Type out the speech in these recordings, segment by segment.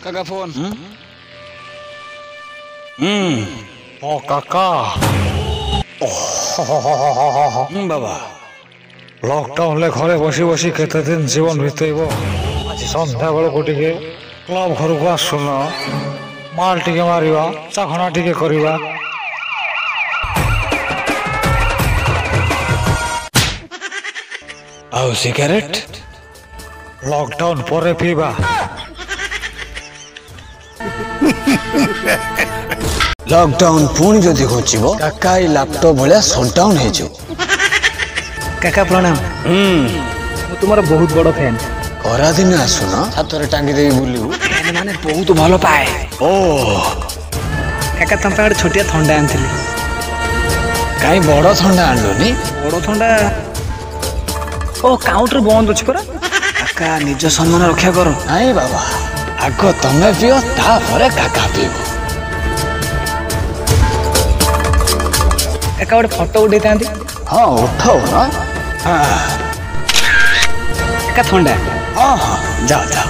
काका फोन। ओ काका बाबा लॉकडाउन ले घरे बसी बसी केते दिन जीवन बितेब आज संध्या बेल को टिके क्लब घर को आसुन माल टिके मारिबा चाखना टिके करिबा आउ सिगरेट लॉकडाउन परे पीबा लॉकडाउन पुणी जदि होचिबो काका ई लैपटॉप भलिया शटडाउन हे जो काका प्रणाम। मु तुमर बहुत बड़ फैन। खरा दिन आसुन छातरे टांगी देई बुलिबु माने बहुत भलो पाए। ओ काका तम पे छोटिया थंडा आनथिली। काई बड़ थंडा आनलोनी? बड़ थंडा ओ काउंटर बंद अछि परा। काका निज सम्मान रक्षा करो। नहीं बाबा आगो तमे पियो तापरे काका पियो। काका गोटे फोटो उठे तांती। हाँ उठाओ ना। काका थंडा। हाँ हाँ जाओ जाओ।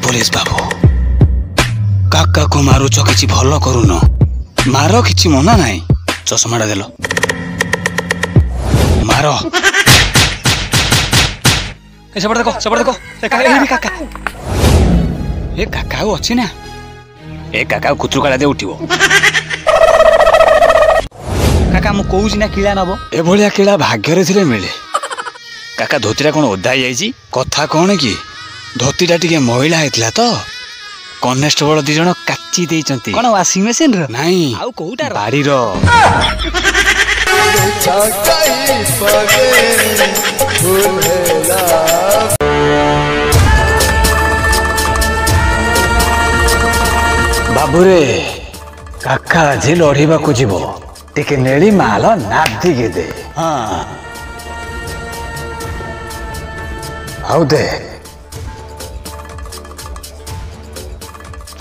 पुलिस बाबू काका को मारुच कि भल करून मार कि मना ना चश्माटा देल मार देखो काका ए काका अच्छी ना ए काका कुतुर काला दे उठिबो काका मु कहूची ना किला नबो ए भलिया किला भाग्य रे मिले काका धोतीटा कोन ओदा जाइछि कथा कोन कि धोतीटा टिके महिला हेतला तो कनेस्टेबल दी जण काची देइचंती कोन वाशिंग मशीन रो नहीं आउ कोउटा बाड़ी रो बाबूरे काका आज लड़ीबा को जीवो टिके नेली माल नादी के दे। हाँ आउ दे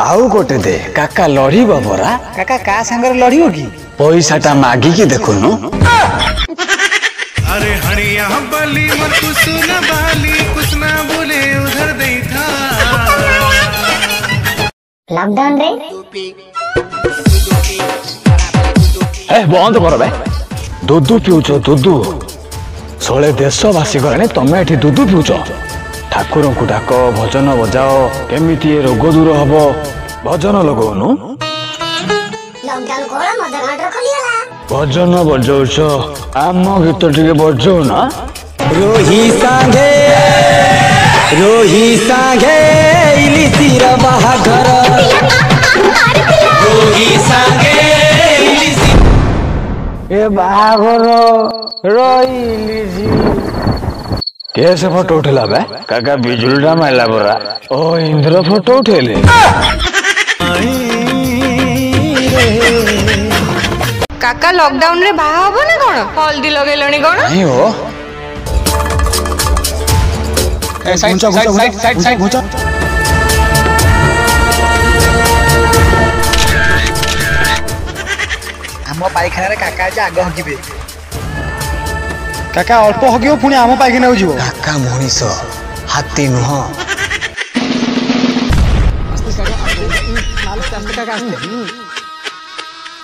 आउ गोटे दे काका लड़ीबा परा। काका का संगर लड़ियो की पैसाटा मागी की देखुनु। अरे हणिया बली मत सुना बाली कुछ ना बोले उधर दे था लॉकडाउन रे ए बंद कर बे दूधू पिउछ दूधू सोले देशवासी गले तमे एठी दूधू पिउछ ठाकुर को डाक भजन बजाओ केमिति रोग दूर हब भजन लगौनु। लॉकडाउन कोड़ा मदर ऑर्डर खोलियाला भजन बजाउछ आम गीत टिके बजाउ ना। रोही सांगे इलिसिर बाहाघर रोही सांगे ए बाहाघर रोइलिसी कैसे फोटो उठेला बे काका बिजुलटा मारला परा। ओ इंद्र फोटो उठेले काका लॉकडाउन रे बाहा हबो ना कोन हल्दी लगेलणी कोन नहीं हो ए साइड हम पाइखाना रे काका जे आग हगिबे काका अल्प हगियो पुणी आम पाइखाना हो जीवो। काका मनीष हाथी नुह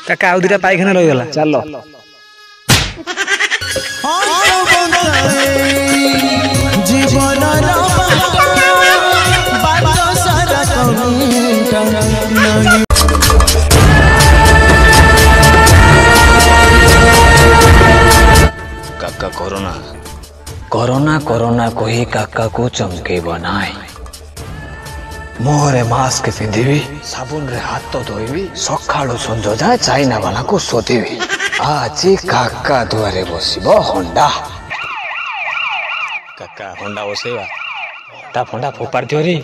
काका आउ दिटा पाइखाना रहि गला चलो जीवन बात सारा काका कोरोना कोरोना कोरोना कही काका को चमके बनाए मुहरे मास्क पिंधिबी साबुन रे हाथ धोइबी सकाळु संज जाए चाइना वाला को सोधिबी आज काका दुआरे बसिबो होंडा काका होंडा बसेबा ता फोंडा फोपार दियो रे।